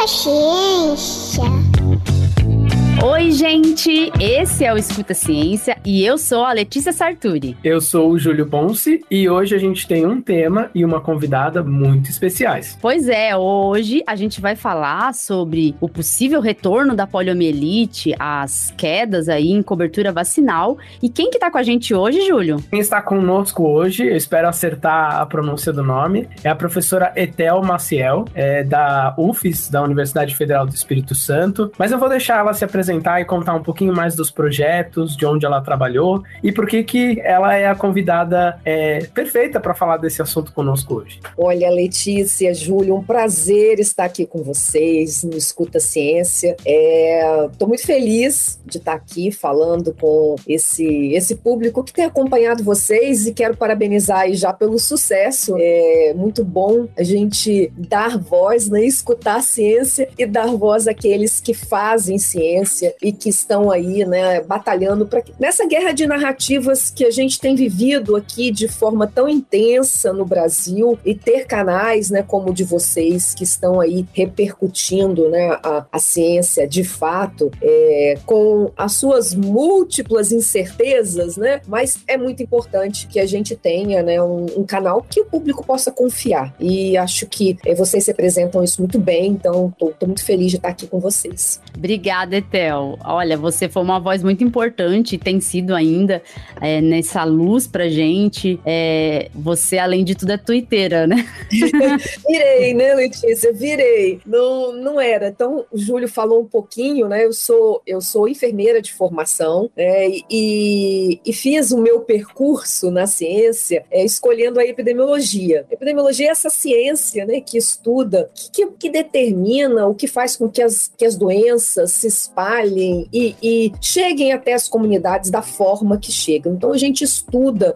Ciência. Oi, gente! Esse é o Escuta Ciência e eu sou a Letícia Sarturi. Eu sou o Júlio Ponce e hoje a gente tem um tema e uma convidada muito especiais. Pois é, hoje a gente vai falar sobre o possível retorno da poliomielite, as quedas aí em cobertura vacinal. E quem que tá com a gente hoje, Júlio? Quem está conosco hoje, eu espero acertar a pronúncia do nome, é a professora Ethel Maciel, da UFES, da Universidade Federal do Espírito Santo. Mas eu vou deixar ela se apresentar e contar um pouquinho mais dos projetos, de onde ela trabalhou e por que ela é a convidada perfeita para falar desse assunto conosco hoje. Olha, Letícia, Júlio, um prazer estar aqui com vocês no Escuta Ciência. Estou muito feliz de estar aqui falando com esse público que tem acompanhado vocês e quero parabenizar aí já pelo sucesso. É muito bom a gente dar voz, né, escutar a ciência e dar voz àqueles que fazem ciência e que estão aí, né, batalhando nessa guerra de narrativas que a gente tem vivido aqui de forma tão intensa no Brasil, e ter canais, né, como o de vocês que estão aí repercutindo, né, a ciência de fato, com as suas múltiplas incertezas, né, mas é muito importante que a gente tenha, né, um canal que o público possa confiar, e acho que vocês representam isso muito bem, então estou muito feliz de estar aqui com vocês. Obrigada, Ethel. Olha, você foi uma voz muito importante e tem sido ainda nessa luz pra gente. Você, além de tudo, é twitteira, né? Virei, né, Letícia? Virei. Não era. Então, o Júlio falou um pouquinho, né? Eu sou enfermeira de formação, e fiz o meu percurso na ciência escolhendo a epidemiologia. A epidemiologia é essa ciência, né, que estuda, que determina o que faz com que as doenças se espalhem e cheguem até as comunidades da forma que chegam. Então, a gente estuda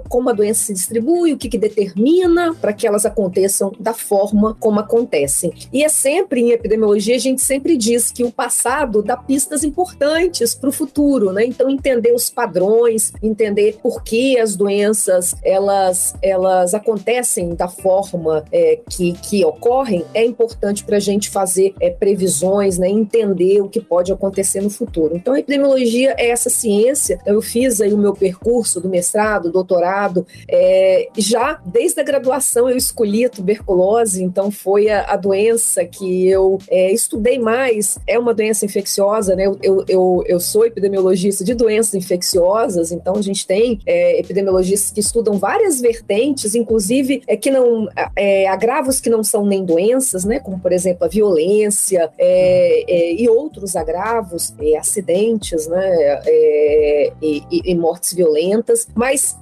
como a doença se distribui, o que determina para que elas aconteçam da forma como acontecem. E sempre em epidemiologia, a gente sempre diz que o passado dá pistas importantes para o futuro, né? Então, entender os padrões, entender por que as doenças elas acontecem da forma que ocorrem, é importante para a gente fazer previsões, né? Entender o que pode acontecer no futuro. Então, a epidemiologia é essa ciência. Eu fiz aí o meu percurso do mestrado, doutorado, já desde a graduação eu escolhi a tuberculose, então foi a doença que eu estudei mais. É uma doença infecciosa, né? Eu sou epidemiologista de doenças infecciosas, então a gente tem epidemiologistas que estudam várias vertentes, inclusive agravos que não são nem doenças, né? Como, por exemplo, a violência, e outros agravos, acidentes, né, e mortes violentas, mas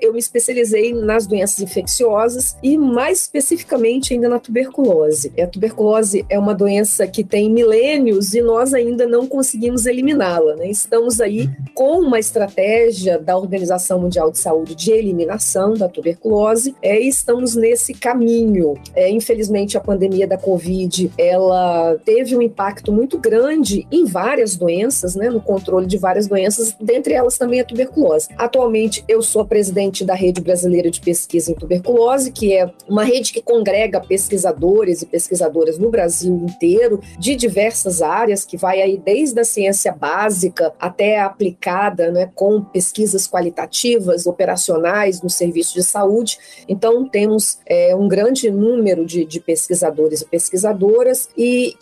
eu me especializei nas doenças infecciosas e mais especificamente ainda na tuberculose. A tuberculose é uma doença que tem milênios e nós ainda não conseguimos eliminá-la, né? Estamos aí com uma estratégia da Organização Mundial de Saúde de eliminação da tuberculose, e estamos nesse caminho. Infelizmente, a pandemia da Covid, ela teve um impacto muito grande em várias doenças, né, no controle de várias doenças, dentre elas também a tuberculose. Atualmente, eu sou a presidente da Rede Brasileira de Pesquisa em Tuberculose, que é uma rede que congrega pesquisadores e pesquisadoras no Brasil inteiro, de diversas áreas, que vai aí desde a ciência básica até a aplicada, né, com pesquisas qualitativas, operacionais no serviço de saúde. Então, temos um grande número de pesquisadores e pesquisadoras, e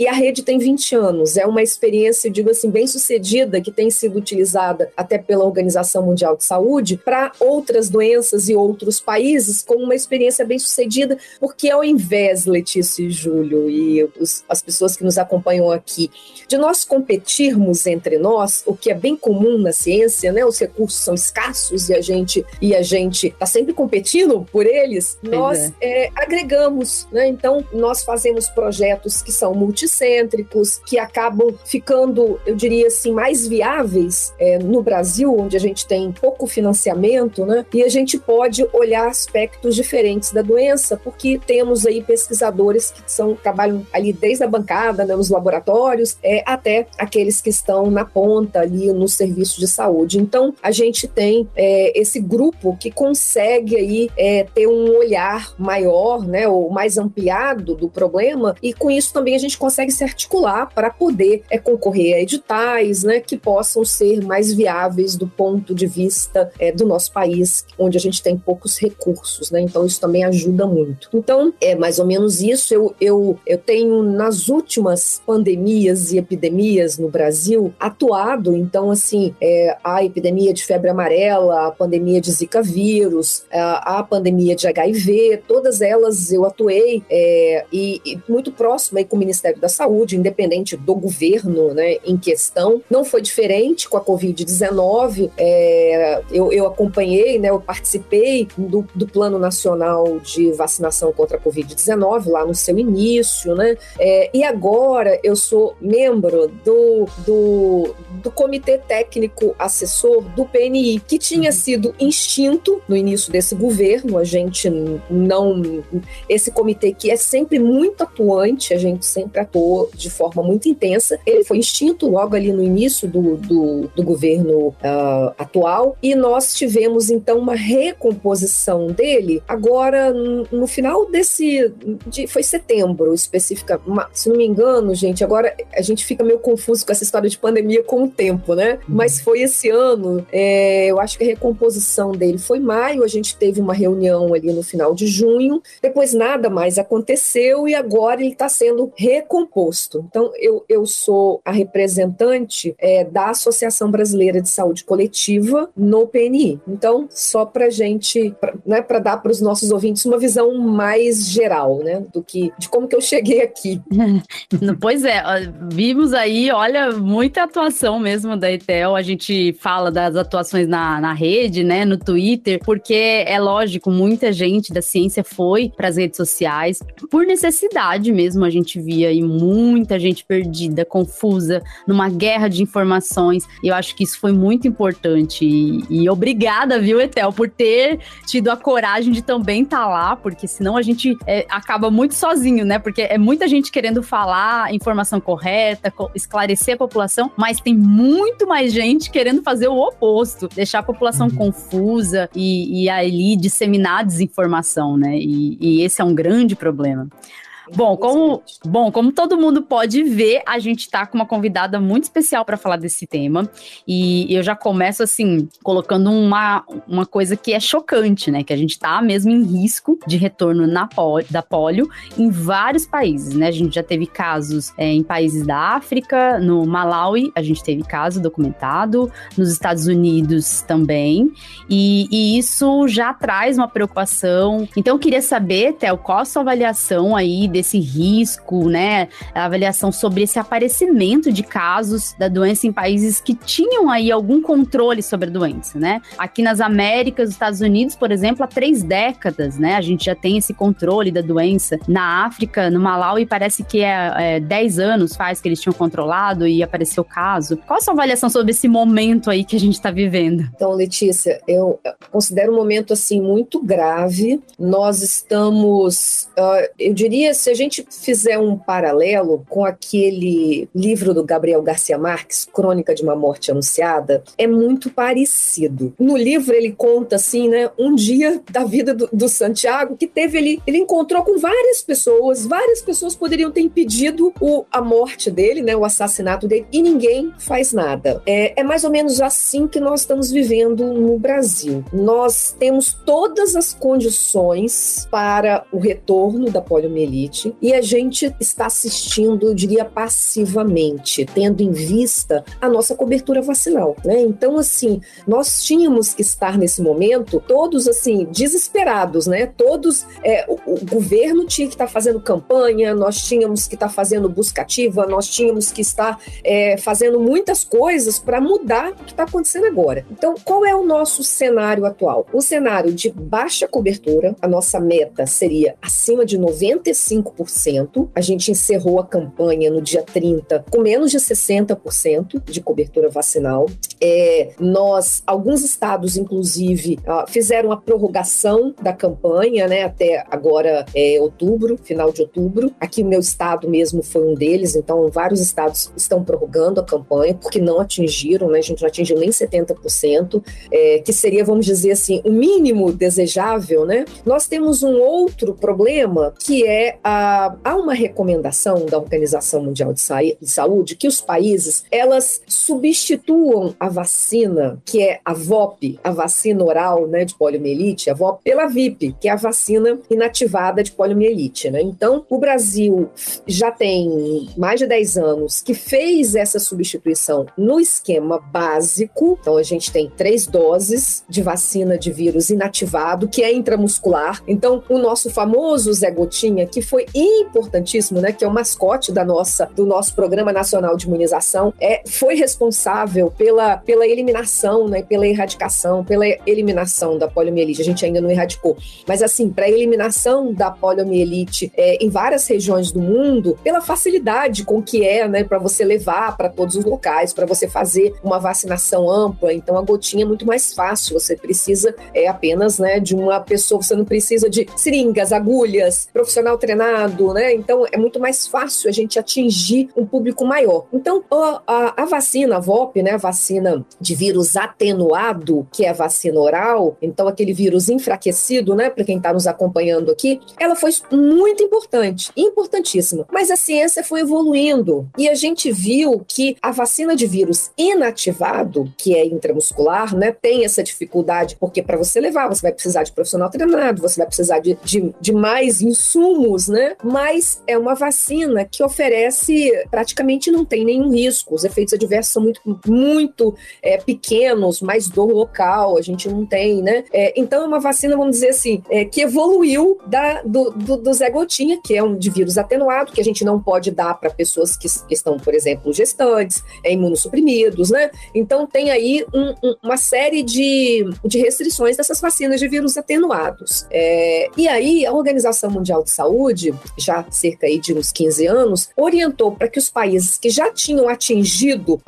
a rede tem 20 anos. É uma experiência, digo assim, bem sucedida, que tem sido utilizada até pela Organização Mundial de Saúde para outras doenças e outros países, como uma experiência bem sucedida, porque ao invés, Letícia e Júlio e as pessoas que nos acompanham aqui, de nós competirmos entre nós, o que é bem comum na ciência, né? Os recursos são escassos e a gente está sempre competindo por eles, nós agregamos, né? Então, nós fazemos projetos que são multicêntricos, cêntricos, que acabam ficando, eu diria assim, mais viáveis no Brasil, onde a gente tem pouco financiamento, né? E a gente pode olhar aspectos diferentes da doença, porque temos aí pesquisadores que trabalham ali desde a bancada, né, nos laboratórios, até aqueles que estão na ponta ali no serviço de saúde. Então, a gente tem esse grupo que consegue aí ter um olhar maior, né, ou mais ampliado do problema, e com isso também a gente consegue se articular para poder concorrer a editais, né, que possam ser mais viáveis do ponto de vista do nosso país, onde a gente tem poucos recursos, né? Então isso também ajuda muito. Então é mais ou menos isso. Eu tenho nas últimas pandemias e epidemias no Brasil atuado, então assim, a epidemia de febre amarela, a pandemia de Zika vírus, a pandemia de HIV, todas elas eu atuei e muito próximo aí com o Ministério da Saúde, independente do governo, né, em questão. Não foi diferente com a Covid-19, eu acompanhei, né, eu participei do Plano Nacional de Vacinação contra a Covid-19, lá no seu início, né, e agora eu sou membro do Comitê Técnico Assessor do PNI, que tinha sido extinto no início desse governo. A gente esse comitê que é sempre muito atuante, a gente sempre atuou de forma muito intensa, ele foi extinto logo ali no início do governo atual, e nós tivemos então uma recomposição dele agora no final foi setembro específica, se não me engano, gente, agora a gente fica meio confuso com essa história de pandemia com o tempo, né? Mas foi esse ano, eu acho que a recomposição dele foi maio, a gente teve uma reunião ali no final de junho, depois nada mais aconteceu e agora ele está sendo recomposto. Então eu sou a representante da Associação Brasileira de Saúde Coletiva no PNI. Então, só para gente, para dar para os nossos ouvintes uma visão mais geral, né, de como que eu cheguei aqui. Pois é, vimos aí, olha, muita atuação mesmo da ETEL. A gente fala das atuações na rede, né, no Twitter, porque é lógico, muita gente da ciência foi para as redes sociais por necessidade mesmo. A gente via aí muita gente perdida, confusa, numa guerra de informações, e eu acho que isso foi muito importante, e obrigada, viu, ETEL, por ter tido a coragem de também estar lá, porque senão a gente acaba muito sozinho, né, porque é muita gente querendo falar a informação correta, esclarecer a população, mas tem muito mais gente querendo fazer o oposto, deixar a população confusa e ali disseminar desinformação, né, e esse é um grande problema. Bom, como todo mundo pode ver, a gente tá com uma convidada muito especial para falar desse tema, e eu já começo assim, colocando uma coisa que é chocante, né, que a gente tá mesmo em risco de retorno da polio em vários países, né, a gente já teve casos em países da África, no Malawi a gente teve caso documentado, nos Estados Unidos também, e isso já traz uma preocupação. Então eu queria saber, Theo, qual a sua avaliação aí desse risco, né, a avaliação sobre esse aparecimento de casos da doença em países que tinham aí algum controle sobre a doença, né? Aqui nas Américas, nos Estados Unidos, por exemplo, há 3 décadas, né, a gente já tem esse controle da doença. Na África, no Malawi, parece que 10 anos faz que eles tinham controlado e apareceu o caso. Qual a sua avaliação sobre esse momento aí que a gente está vivendo? Então, Letícia, eu considero um momento, assim, muito grave. Nós estamos, eu diria, se a gente fizer um paralelo com aquele livro do Gabriel Garcia Marques, Crônica de uma Morte Anunciada, é muito parecido. No livro ele conta, assim, né, um dia da vida do Santiago, que ele encontrou com várias pessoas poderiam ter impedido a morte dele, né, o assassinato dele, e ninguém faz nada. É mais ou menos assim que nós estamos vivendo no Brasil. Nós temos todas as condições para o retorno da poliomielite, e a gente está assistindo, eu diria, passivamente, tendo em vista a nossa cobertura vacinal, né? Então, assim, nós tínhamos que estar nesse momento todos, assim, desesperados, né? Todos, o governo tinha que estar fazendo campanha, nós tínhamos que estar fazendo busca ativa, nós tínhamos que estar fazendo muitas coisas para mudar o que está acontecendo agora. Então, qual é o nosso cenário atual? O cenário de baixa cobertura, a nossa meta seria acima de 95%, 65%. A gente encerrou a campanha no dia 30 com menos de 60% de cobertura vacinal. Alguns estados, inclusive, fizeram a prorrogação da campanha, né, até agora outubro, final de outubro. Aqui o meu estado mesmo foi um deles, então vários estados estão prorrogando a campanha, porque não atingiram, né, a gente não atingiu nem 70%, que seria, vamos dizer assim, o mínimo desejável, né? Nós temos um outro problema, que há uma recomendação da Organização Mundial de Saúde que os países, elas substituam a vacina, que é a VOP, a vacina oral, né, de poliomielite, a VOP, pela VIP, que é a vacina inativada de poliomielite, né? Então, o Brasil já tem mais de 10 anos que fez essa substituição no esquema básico. Então, a gente tem 3 doses de vacina de vírus inativado, que é intramuscular. Então, o nosso famoso Zé Gotinha, que foi importantíssimo, né, que é o mascote do nosso Programa Nacional de Imunização, foi responsável pela eliminação, né, pela erradicação, pela eliminação da poliomielite. A gente ainda não erradicou, mas assim, para a eliminação da poliomielite em várias regiões do mundo, pela facilidade com que né, para você levar para todos os locais, para você fazer uma vacinação ampla. Então, a gotinha é muito mais fácil, você precisa apenas, né, de uma pessoa, você não precisa de seringas, agulhas, profissional treinado, né? Então, é muito mais fácil a gente atingir um público maior. Então, a vacina, a VOP, né, a vacina de vírus atenuado, que é a vacina oral, então aquele vírus enfraquecido, né, para quem está nos acompanhando aqui, ela foi muito importante, importantíssima. Mas a ciência foi evoluindo e a gente viu que a vacina de vírus inativado, que é intramuscular, né, tem essa dificuldade, porque para você levar, você vai precisar de profissional treinado, você vai precisar de mais insumos, né? Mas é uma vacina que oferece, praticamente não tem nenhum risco. Os efeitos adversos são muito pequenos, mais dor local, a gente não tem, né? Então é uma vacina, vamos dizer assim, que evoluiu do Zé Gotinha, que é um de vírus atenuado, que a gente não pode dar para pessoas que estão, por exemplo, gestantes, imunossuprimidos, né? Então tem aí uma série de restrições dessas vacinas de vírus atenuados. E aí a Organização Mundial de Saúde, já há cerca aí de uns 15 anos, orientou para que os países que já tinham atingido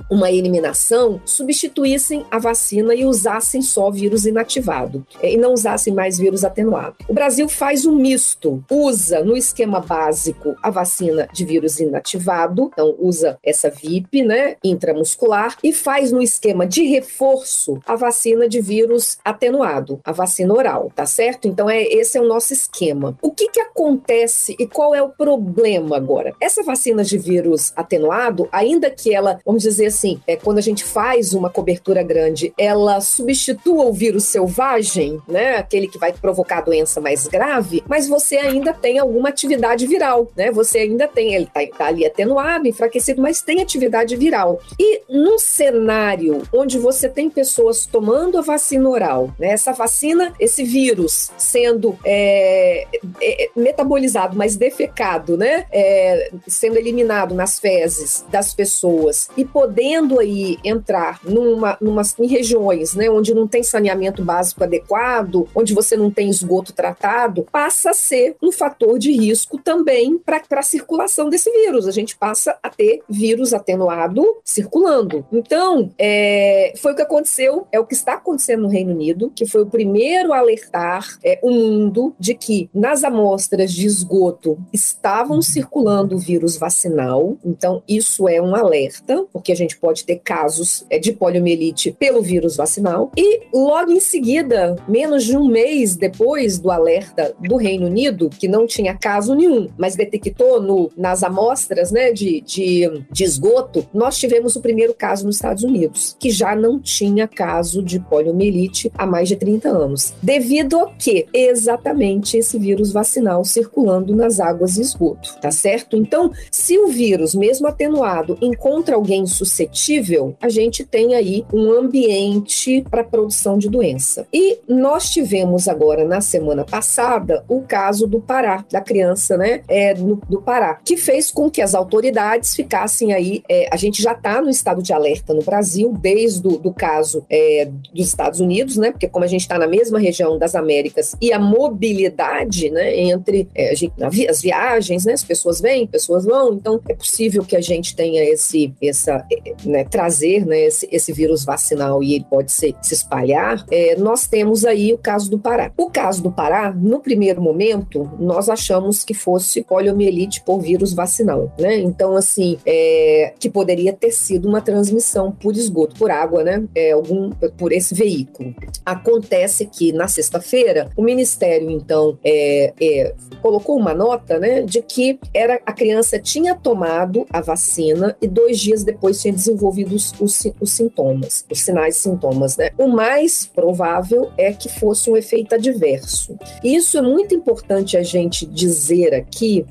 uma eliminação substituíssem a vacina e usassem só vírus inativado e não usassem mais vírus atenuado. O Brasil faz um misto, usa no esquema básico a vacina de vírus inativado, então usa essa VIP, né, intramuscular, e faz no esquema de reforço a vacina de vírus atenuado, a vacina oral, tá certo? Então esse é o nosso esquema. O que acontece e qual é o problema agora? Essa vacina de vírus atenuado, ainda que ela, vamos dizer assim, quando a gente faz uma cobertura grande, ela substitua o vírus selvagem, né, aquele que vai provocar a doença mais grave, mas você ainda tem alguma atividade viral, né? Você ainda tem, ele tá ali atenuado, enfraquecido, mas tem atividade viral. E num cenário onde você tem pessoas tomando a vacina oral, né, essa vacina, esse vírus sendo metabolizado, mas defecado, né, sendo eliminado nas fezes das pessoas e podendo aí entrar em regiões, né, onde não tem saneamento básico adequado, onde você não tem esgoto tratado, passa a ser um fator de risco também para a circulação desse vírus. A gente passa a ter vírus atenuado circulando. Então, foi o que aconteceu, é o que está acontecendo no Reino Unido, que foi o primeiro a alertar o mundo de que nas amostras de esgoto estavam circulando o vírus vacinal. Então, isso é um alerta, porque a gente pode ter casos de poliomielite pelo vírus vacinal. E logo em seguida, menos de um mês depois do alerta do Reino Unido, que não tinha caso nenhum, mas detectou nas amostras, né, de esgoto, nós tivemos o primeiro caso nos Estados Unidos, que já não tinha caso de poliomielite há mais de 30 anos. Devido a quê? Exatamente esse vírus vacinal circulando nas águas de esgoto, tá certo? Então, se o vírus, mesmo atenuado, encontra alguém suscetível, a gente tem aí um ambiente para produção de doença. E nós tivemos agora, na semana passada, o caso do Pará, da criança, né, do Pará, que fez com que as autoridades ficassem aí, a gente já está no estado de alerta no Brasil, desde o caso dos Estados Unidos, né, porque como a gente está na mesma região das Américas e a mobilidade, né, entre as viagens, né? As pessoas vêm, pessoas vão, então é possível que a gente tenha trazer, né, esse vírus vacinal e ele pode se espalhar. Nós temos aí o caso do Pará. O caso do Pará, no primeiro momento, nós achamos que fosse poliomielite por vírus vacinal, né? Então, assim, que poderia ter sido uma transmissão por esgoto, por água, né? Por esse veículo. Acontece que, na sexta-feira, o Ministério, então, colocou uma nota, né, de que a criança tinha tomado a vacina e 2 dias depois tinha desenvolvido os sintomas, os sinais e sintomas, né? O mais provável é que fosse um efeito adverso. E isso é muito importante a gente dizer aqui,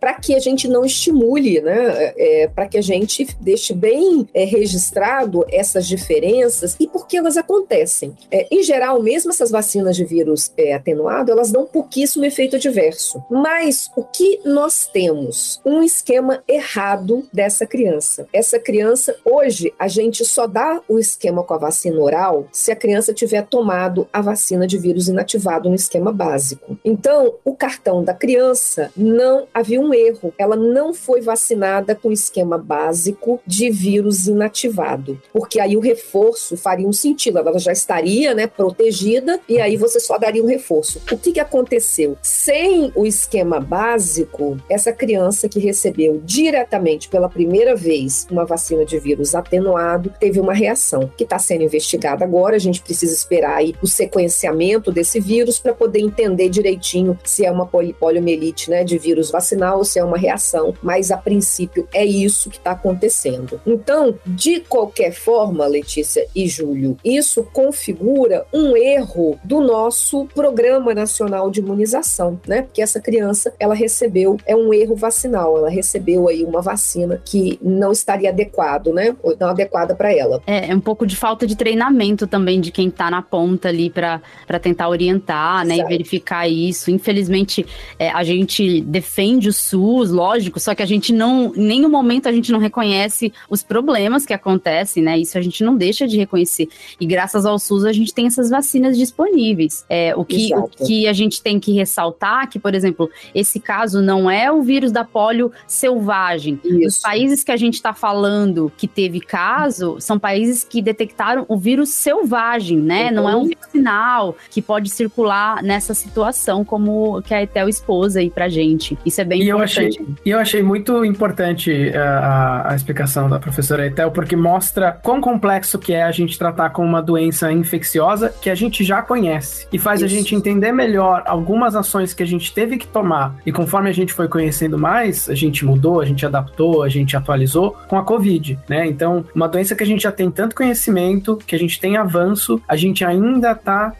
para que a gente não estimule, né? Para que a gente deixe bem registrado essas diferenças e por que elas acontecem. Em geral, mesmo essas vacinas de vírus atenuado, elas dão pouquíssimo efeito adverso. Mas o que nós temos? Um esquema errado dessa criança. Essa criança, hoje, a gente só dá o esquema com a vacina oral se a criança tiver tomado a vacina de vírus inativado no esquema básico. Então, o cartão da criança, não havia um erro. Ela não foi vacinada com esquema básico de vírus inativado, porque aí o reforço faria um sentido. Ela já estaria, né, protegida e aí você só daria um reforço. O que aconteceu? Sem o esquema básico, essa criança que recebeu diretamente pela primeira vez uma vacina de vírus atenuado teve uma reação que está sendo investigada agora. A gente precisa esperar aí o sequenciamento desse vírus para poder entender direitinho se é uma poliomielite, né, de vírus vacinal ou se é uma reação, mas a princípio é isso que está acontecendo. Então, de qualquer forma, Letícia e Júlio, isso configura um erro do nosso Programa Nacional de Imunização, né? Porque essa criança, ela recebeu, um erro vacinal, ela recebeu aí uma vacina que não estaria adequado, né? Ou não adequada para ela. É um pouco de falta de treinamento também de quem tá na ponta ali para tentar orientar, né? Exato. E verificar isso. Infelizmente, a gente defende o SUS, lógico, só que a gente não, em nenhum momento a gente não reconhece os problemas que acontecem, né? Isso a gente não deixa de reconhecer. E graças ao SUS a gente tem essas vacinas disponíveis. O que a gente tem que ressaltar que, por exemplo, esse caso não é o vírus da polio selvagem. Isso. Os países que a gente está falando que teve caso são países que detectaram o vírus selvagem, né? Não é um vírus final que pode circular nessa situação como que a Etel expôs aí pra gente. Isso é bem importante. Eu achei muito importante a explicação da professora Etel, porque mostra quão complexo que é a gente tratar com uma doença infecciosa que a gente já conhece e faz a gente entender melhor algumas ações que a gente teve que tomar e conforme a gente foi conhecendo mais, a gente mudou, a gente adaptou, a gente atualizou com a Covid, né? Então, uma doença que a gente já tem tanto conhecimento, que a gente tem avanço, a gente ainda está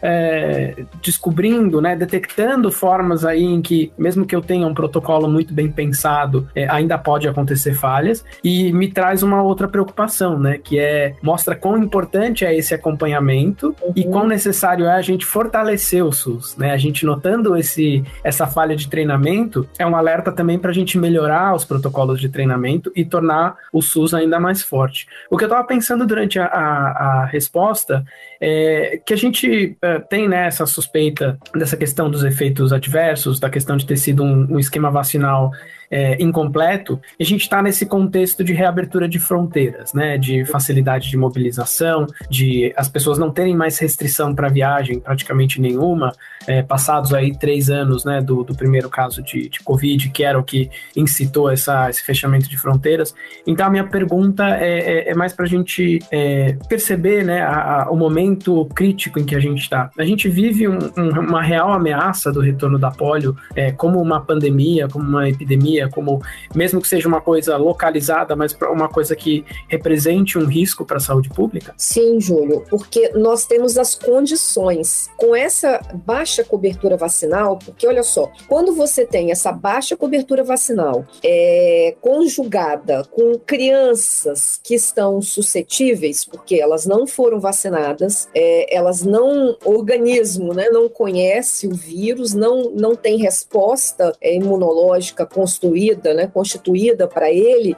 descobrindo, né, detectando formas aí em que, mesmo que eu tenha um protocolo muito bem pensado, ainda pode acontecer falhas, e me traz uma outra preocupação, né, que mostra quão importante é esse acompanhamento e quão necessário é a gente fortalecer o SUS, né? A gente notando essa falha de treinamento, é um alerta também para a gente melhorar os protocolos de treinamento e tornar o SUS ainda mais forte. O que eu estava pensando durante a resposta é que a gente tem, né, essa suspeita dessa questão dos efeitos adversos, da questão de ter sido um esquema vacinal incompleto, e a gente está nesse contexto de reabertura de fronteiras, né, de facilidade de mobilização, de as pessoas não terem mais restrição para viagem, praticamente nenhuma, passados aí 3 anos, né, do primeiro caso de Covid, que era o que incitou esse fechamento de fronteiras. Então a minha pergunta é mais para a gente perceber, né, o momento crítico em que a gente está. A gente vive uma real ameaça do retorno da polio, como uma pandemia, como uma epidemia, como, mesmo que seja uma coisa localizada, mas uma coisa que represente um risco para a saúde pública? Sim, Júlio, porque nós temos as condições com essa baixa cobertura vacinal, porque olha só, quando você tem essa baixa cobertura vacinal conjugada com crianças que estão suscetíveis, porque elas não foram vacinadas, o organismo, né, não conhece o vírus, não tem resposta imunológica construída constituída para ele,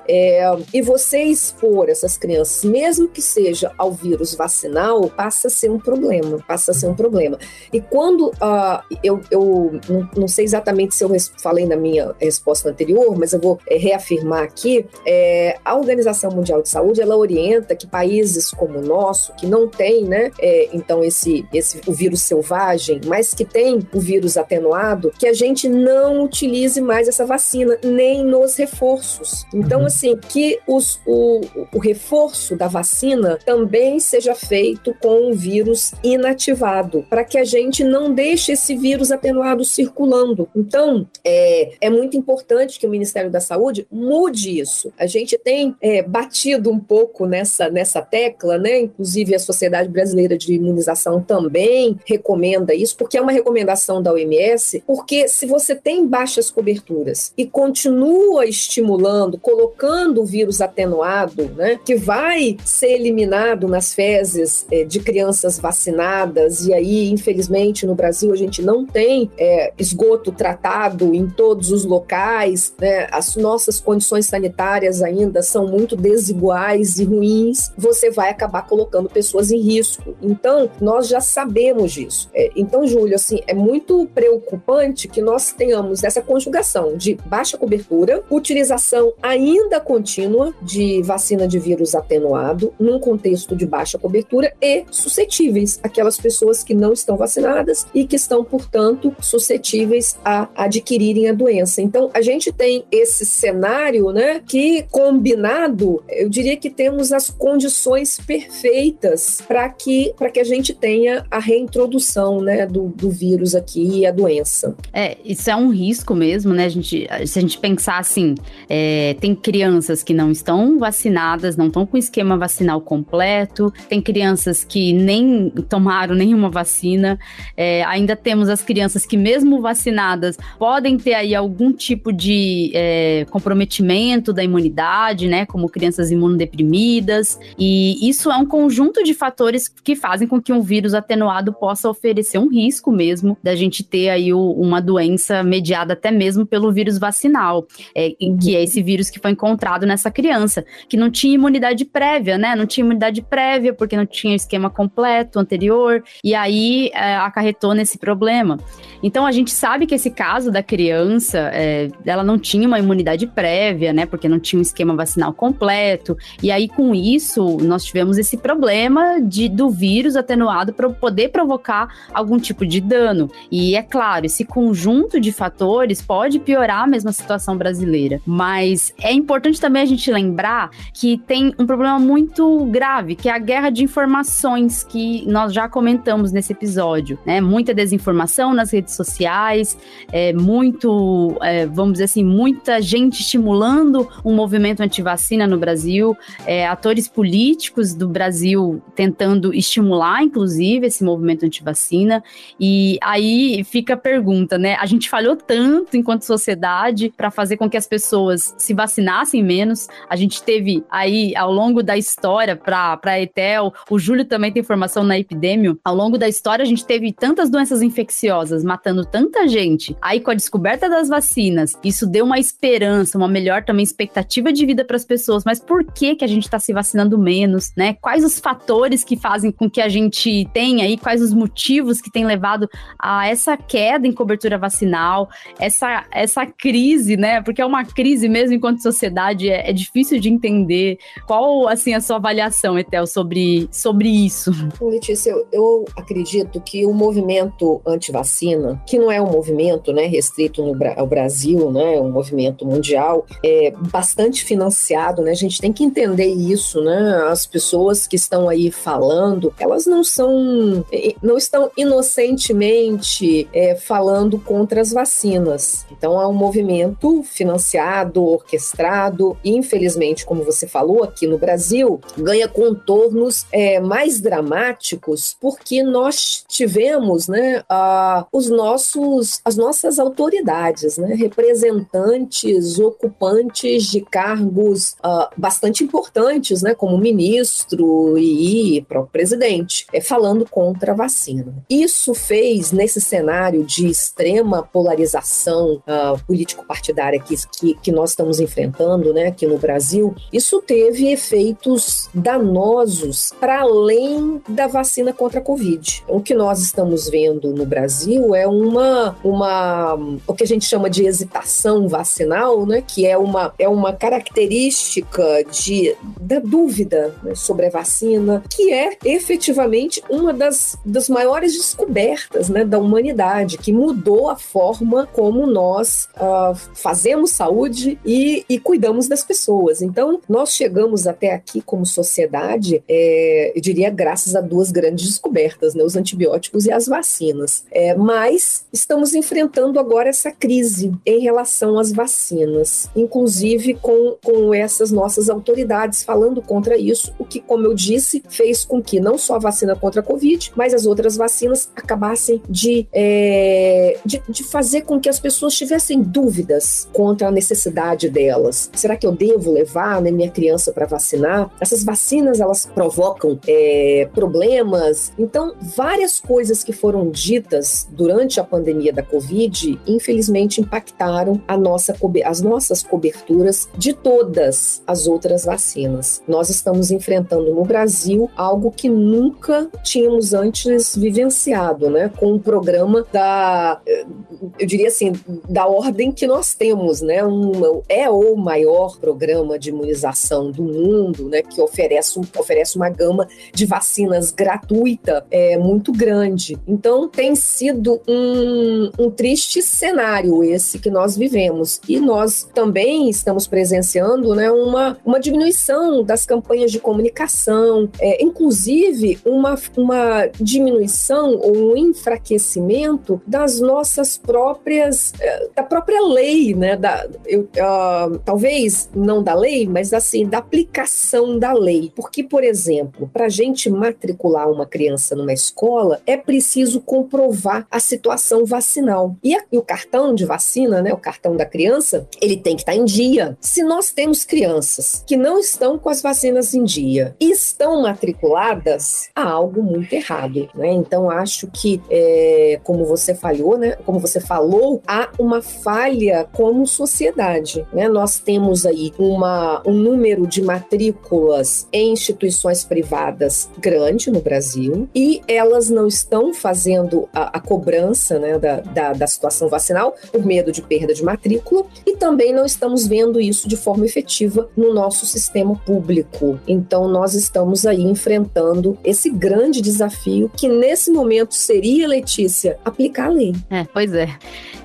e você expor essas crianças, mesmo que seja ao vírus vacinal, passa a ser um problema. E quando eu não sei exatamente se eu falei na minha resposta anterior, mas eu vou reafirmar aqui, a Organização Mundial de Saúde, ela orienta que países como o nosso, que não tem, né, então o vírus selvagem, mas que tem o vírus atenuado, que a gente não utilize mais essa vacina, nem nos reforços. Então, assim, que o reforço da vacina também seja feito com o vírus inativado, para que a gente não deixe esse vírus atenuado circulando. Então, é muito importante que o Ministério da Saúde mude isso. A gente tem batido um pouco nessa tecla, né? Inclusive a Sociedade Brasileira de Imunização também recomenda isso, porque é uma recomendação da OMS, porque se você tem baixas coberturas e continua estimulando, colocando o vírus atenuado, né, que vai ser eliminado nas fezes de crianças vacinadas, e aí, infelizmente, no Brasil a gente não tem esgoto tratado em todos os locais, né, as nossas condições sanitárias ainda são muito desiguais e ruins, você vai acabar colocando pessoas em risco. Então, nós já sabemos disso. Então, Júlio, assim, é muito preocupante que nós tenhamos essa conjugação de baixa cobertura, utilização ainda contínua de vacina de vírus atenuado, num contexto de baixa cobertura, e suscetíveis, aquelas pessoas que não estão vacinadas e que estão, portanto, suscetíveis a adquirirem a doença. Então, a gente tem esse cenário, né, que combinado, eu diria que temos as condições perfeitas para que a gente tenha a reintrodução, né, do vírus aqui e a doença. Isso é um risco mesmo, né? Se a gente pensar assim, tem crianças que não estão vacinadas, não estão com esquema vacinal completo, tem crianças que nem tomaram nenhuma vacina, ainda temos as crianças que mesmo vacinadas podem ter aí algum tipo de comprometimento da imunidade, né? Como crianças imunodeprimidas, e isso é um conjunto de fatores que fazem com que um vírus atenuado possa oferecer um risco mesmo da gente ter aí uma doença mediada até mesmo pelo vírus vacinal, que é esse vírus que foi encontrado nessa criança, que não tinha imunidade prévia, né? Não tinha imunidade prévia porque não tinha esquema completo anterior, e aí acarretou nesse problema. Então, a gente sabe que esse caso da criança, ela não tinha uma imunidade prévia, né? Porque não tinha um esquema vacinal completo, e aí com isso, nós tivemos esse problema do vírus atenuado para poder provocar algum tipo de dano. E é claro, esse conjunto de fatores pode piorar a mesma situação brasileira, mas é importante também a gente lembrar que tem um problema muito grave, que é a guerra de informações, que nós já comentamos nesse episódio, né? Muita desinformação nas redes sociais, vamos dizer assim, muita gente estimulando um movimento antivacina no Brasil, atores políticos do Brasil tentando estimular, inclusive, esse movimento antivacina, e aí fica a pergunta, né? A gente falhou tanto enquanto sociedade para fazer com que as pessoas se vacinassem menos. A gente teve aí, ao longo da história, para a ETEL, o Júlio também tem formação na Epidêmio, ao longo da história a gente teve tantas doenças infecciosas matando tanta gente. Aí, com a descoberta das vacinas, isso deu uma esperança, uma melhor também expectativa de vida para as pessoas. Mas por que a gente está se vacinando menos, né? Quais os fatores que fazem com que a gente tenha aí, quais os motivos que têm levado a essa queda em cobertura vacinal, essa crise, né? Porque é uma crise mesmo enquanto sociedade, é difícil de entender. Qual, assim, a sua avaliação, Etel, sobre isso? Letícia, eu acredito que o movimento antivacina, que não é um movimento, né, restrito ao Brasil, né, é um movimento mundial, é bastante financiado, né? A gente tem que entender isso, né? As pessoas que estão aí falando, elas não estão inocentemente falando contra as vacinas. Então, é um movimento financiado, orquestrado, e infelizmente, como você falou, aqui no Brasil, ganha contornos mais dramáticos, porque nós tivemos, né, as nossas autoridades, né, representantes, ocupantes de cargos bastante importantes, né, como ministro e próprio presidente, falando contra a vacina. Isso fez, nesse cenário de extrema polarização político-partidária, partidária que nós estamos enfrentando, né, aqui no Brasil, isso teve efeitos danosos para além da vacina contra a Covid. O que nós estamos vendo no Brasil é o que a gente chama de hesitação vacinal, né, que é uma característica da dúvida, né, sobre a vacina, que é efetivamente uma das maiores descobertas, né, da humanidade, que mudou a forma como nós fazemos saúde e cuidamos das pessoas. Então, nós chegamos até aqui como sociedade, eu diria, graças a duas grandes descobertas, né, os antibióticos e as vacinas. Mas estamos enfrentando agora essa crise em relação às vacinas, inclusive com essas nossas autoridades falando contra isso, o que, como eu disse, fez com que não só a vacina contra a Covid, mas as outras vacinas acabassem de fazer com que as pessoas tivessem dúvidas contra a necessidade delas. Será que eu devo levar, né, minha criança para vacinar? Essas vacinas, elas provocam problemas. Então, várias coisas que foram ditas durante a pandemia da Covid, infelizmente, impactaram as nossas coberturas de todas as outras vacinas. Nós estamos enfrentando no Brasil algo que nunca tínhamos antes vivenciado, né? Com um programa eu diria assim, da ordem que nós temos, né? É o maior programa de imunização do mundo, né? Que oferece uma gama de vacinas gratuita muito grande. Então, tem sido um triste cenário esse que nós vivemos. E nós também estamos presenciando, né, uma diminuição das campanhas de comunicação, inclusive uma diminuição ou um enfraquecimento das nossas próprias, da própria lei, né, talvez não da lei, mas assim, da aplicação da lei. Porque, por exemplo, para a gente matricular uma criança numa escola, é preciso comprovar a situação vacinal. E o cartão de vacina, né, o cartão da criança, ele tem que estar em dia. Se nós temos crianças que não estão com as vacinas em dia e estão matriculadas, há algo muito errado, né? Então, acho que, como você falou, né, há uma falha como sociedade, né? Nós temos aí um número de matrículas em instituições privadas grande no Brasil e elas não estão fazendo a cobrança, né, da situação vacinal por medo de perda de matrícula e também não estamos vendo isso de forma efetiva no nosso sistema público. Então, nós estamos aí enfrentando esse grande desafio que nesse momento seria, Letícia, aplicar a lei. Pois é.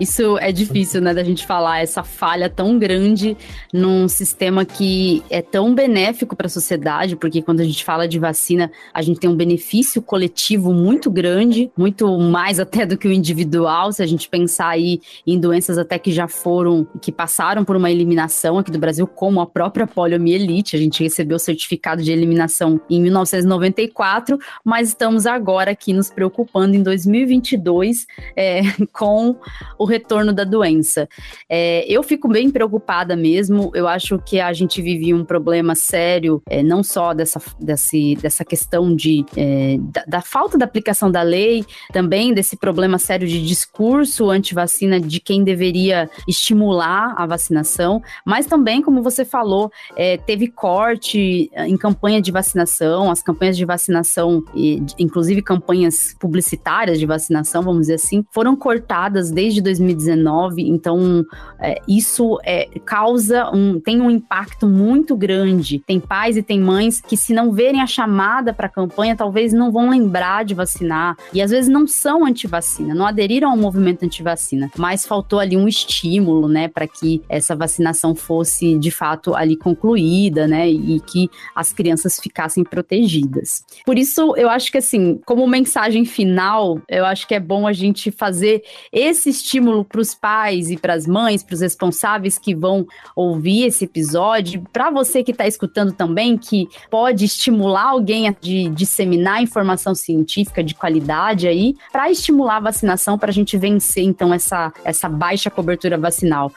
Isso é difícil, né, da gente falar, essa falha tão grande num sistema que é tão benéfico para a sociedade, porque quando a gente fala de vacina, a gente tem um benefício coletivo muito grande, muito mais até do que o individual, se a gente pensar aí em doenças até que passaram por uma eliminação aqui do Brasil, como a própria poliomielite. A gente recebeu o certificado de eliminação em 1994, mas estamos agora aqui nos preocupando em 2022 com o retorno da doença. Eu fico bem preocupada mesmo. Eu acho que a gente vive um problema sério, não só dessa questão da falta da aplicação da lei, também desse problema sério de discurso anti-vacina de quem deveria estimular a vacinação, mas também, como você falou, teve corte em campanha de vacinação, as campanhas de vacinação, inclusive campanhas publicitárias de vacinação, vamos dizer assim, foram cortadas desde 2019, então isso tem um impacto muito grande. Tem pais e tem mães que, se não verem a chamada para a campanha, talvez não vão lembrar de vacinar, e às vezes não são anti-vacina, não aderiram ao movimento anti-vacina, mas faltou ali um estímulo, né, para que essa vacinação fosse de fato ali concluída, né, e que as crianças ficassem protegidas. Por isso, eu acho que, assim, como mensagem final, eu acho que é bom a gente fazer esse estímulo para os pais e para as mães, para os responsáveis que vão ouvir esse episódio, para você que está escutando também, que pode estimular alguém a disseminar informação científica de qualidade aí, para estimular a vacinação, para a gente vencer, então, essa baixa cobertura vacinal.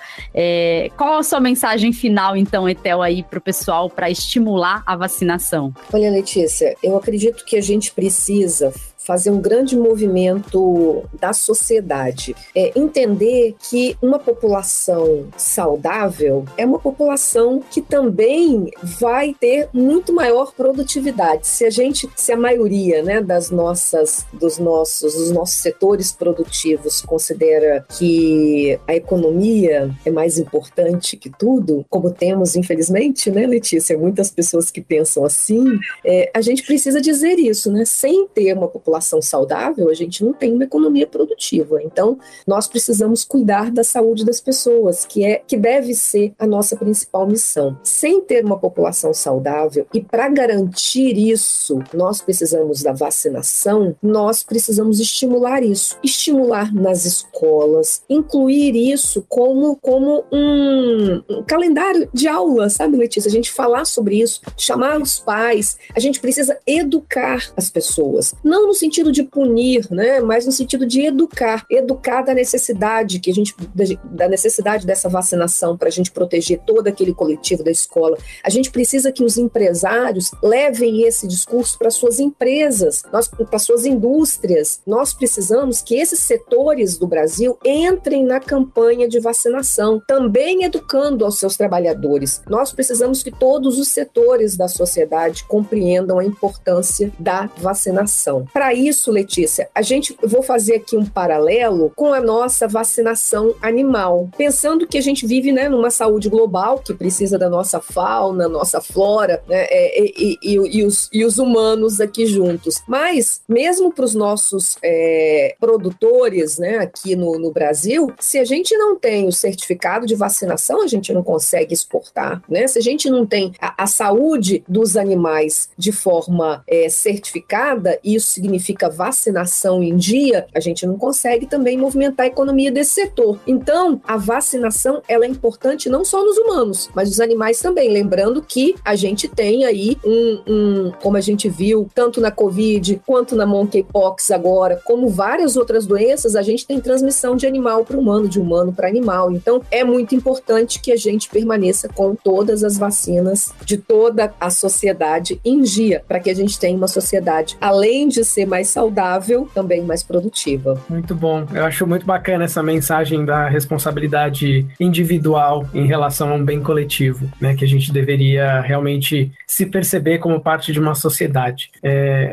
Qual a sua mensagem final, então, Etel, aí para o pessoal, para estimular a vacinação? Olha, Letícia, eu acredito que a gente precisa fazer um grande movimento da sociedade. Entender que uma população saudável é uma população que também vai ter muito maior produtividade. Se a maioria, né, dos nossos setores produtivos considera que a economia é mais importante que tudo, como temos, infelizmente, né, Letícia, muitas pessoas que pensam assim, a gente precisa dizer isso, né? Sem ter uma população saudável, a gente não tem uma economia produtiva. Então, nós precisamos cuidar da saúde das pessoas, que deve ser a nossa principal missão. Sem ter uma população saudável, e para garantir isso, nós precisamos da vacinação, nós precisamos estimular isso, estimular nas escolas, incluir isso como um calendário de aula, sabe, Letícia? A gente falar sobre isso, chamar os pais, a gente precisa educar as pessoas, não no sentido de punir, né, mas no sentido de educar da necessidade da necessidade dessa vacinação para a gente proteger todo aquele coletivo da escola. A gente precisa que os empresários levem esse discurso para suas empresas, para suas indústrias. Nós precisamos que esses setores do Brasil entrem na campanha de vacinação, também educando aos seus trabalhadores. Nós precisamos que todos os setores da sociedade compreendam a importância da vacinação. Para isso, Letícia, eu vou fazer aqui um paralelo com a nossa vacinação animal, pensando que a gente vive, né, numa saúde global que precisa da nossa fauna, nossa flora, né, e os humanos aqui juntos. Mas, mesmo para os nossos produtores, né, aqui no Brasil, se a gente não tem o certificado de vacinação, a gente não consegue exportar, né? Se a gente não tem a saúde dos animais de forma certificada, isso significa vacinação em dia, a gente não consegue também movimentar a economia desse setor. Então, a vacinação, ela é importante não só nos humanos, mas nos animais também. Lembrando que a gente tem aí como a gente viu, tanto na Covid, quanto na Monkeypox agora, como várias outras doenças, a gente tem transmissão de animal para humano, de humano para animal. Então, é muito importante que a gente permaneça com todas as vacinas de toda a sociedade em dia, para que a gente tenha uma sociedade, além de ser mais saudável, também mais produtiva. Muito bom. Eu acho muito bacana essa mensagem da responsabilidade individual em relação a um bem coletivo, né? Que a gente deveria realmente se perceber como parte de uma sociedade.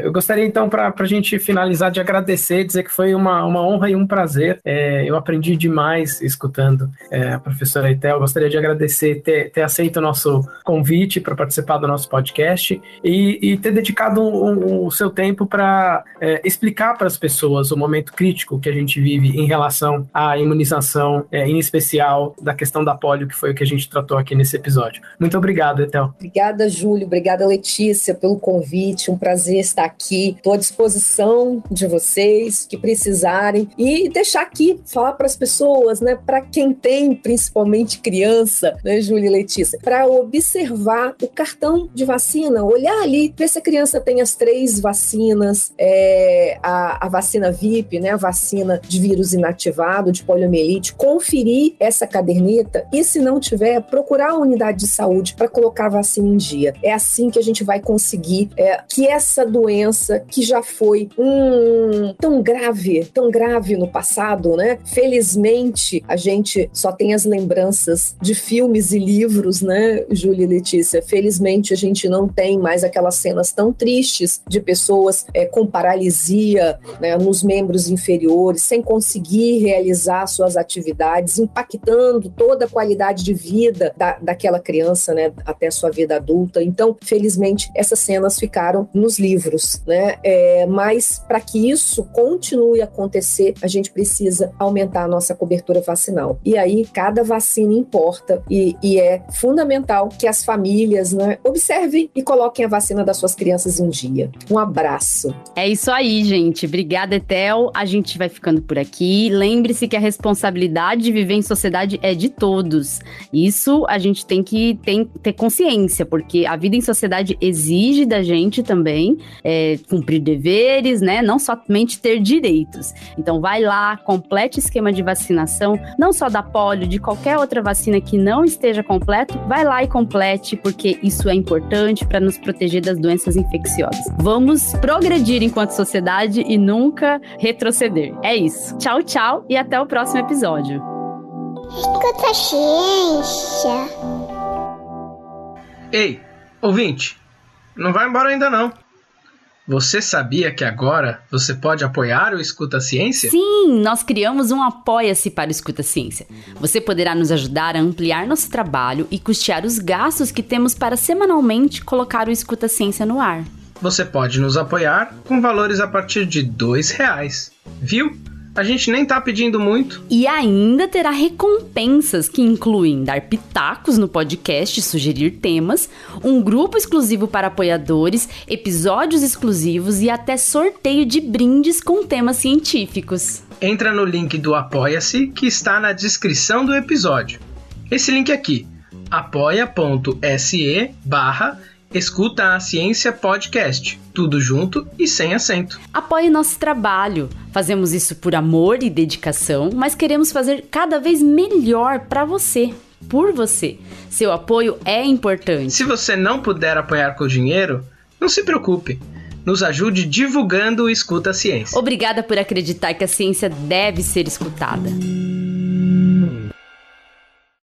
Eu gostaria, então, para a gente finalizar, de agradecer, dizer que foi uma honra e um prazer. Eu aprendi demais escutando a professora Etel. Gostaria de agradecer ter aceito o nosso convite para participar do nosso podcast e ter dedicado o seu tempo para explicar para as pessoas o momento crítico que a gente vive em relação à imunização, em especial da questão da polio, que foi o que a gente tratou aqui nesse episódio. Muito obrigado, Etel. Obrigada, Júlio. Obrigada, Letícia, pelo convite. Um prazer estar aqui. Estou à disposição de vocês, que precisarem. E deixar aqui, falar para as pessoas, né, para quem tem, principalmente criança, né, Júlio e Letícia, para observar o cartão de vacina, olhar ali, ver se a criança tem as 3 vacinas, a vacina VIP, né, a vacina de vírus inativado, de poliomielite, conferir essa caderneta e, se não tiver, procurar a unidade de saúde para colocar a vacina em dia. É assim que a gente vai conseguir que essa doença, que já foi tão grave no passado, né? Felizmente, a gente só tem as lembranças de filmes e livros, né, Júlia e Letícia? Felizmente, a gente não tem mais aquelas cenas tão tristes de pessoas com paralisia, né, nos membros inferiores, sem conseguir realizar suas atividades, impactando toda a qualidade de vida daquela criança, né, até a sua vida adulta. Então, felizmente, essas cenas ficaram nos livros, né? Mas para que isso continue a acontecer, a gente precisa aumentar a nossa cobertura vacinal. E aí, cada vacina importa e é fundamental que as famílias, né, observem e coloquem a vacina das suas crianças em dia. Um abraço. É isso aí, gente. Obrigada, Etel. A gente vai ficando por aqui. Lembre-se que a responsabilidade de viver em sociedade é de todos. Isso a gente tem que ter consciência, porque a vida em sociedade exige da gente também cumprir deveres, né? Não somente ter direitos. Então vai lá, complete o esquema de vacinação, não só da polio, de qualquer outra vacina que não esteja completo, vai lá e complete, porque isso é importante para nos proteger das doenças infecciosas. Vamos progredir enquanto enquanto sociedade e nunca retroceder. É isso. Tchau, tchau e até o próximo episódio. Escuta a ciência. Ei, ouvinte, não vai embora ainda não. Você sabia que agora você pode apoiar o Escuta a Ciência? Sim, nós criamos um Apoia-se para o Escuta a Ciência. Você poderá nos ajudar a ampliar nosso trabalho e custear os gastos que temos para semanalmente colocar o Escuta a Ciência no ar. Você pode nos apoiar com valores a partir de R$2. Viu? A gente nem tá pedindo muito. E ainda terá recompensas que incluem dar pitacos no podcast, sugerir temas, um grupo exclusivo para apoiadores, episódios exclusivos e até sorteio de brindes com temas científicos. Entra no link do Apoia-se que está na descrição do episódio. Esse link aqui, apoia.se/Escuta a Ciência Podcast. Tudo junto e sem acento. Apoie nosso trabalho. Fazemos isso por amor e dedicação, mas queremos fazer cada vez melhor para você, por você. Seu apoio é importante. Se você não puder apoiar com dinheiro, não se preocupe. Nos ajude divulgando o Escuta a Ciência. Obrigada por acreditar que a ciência deve ser escutada.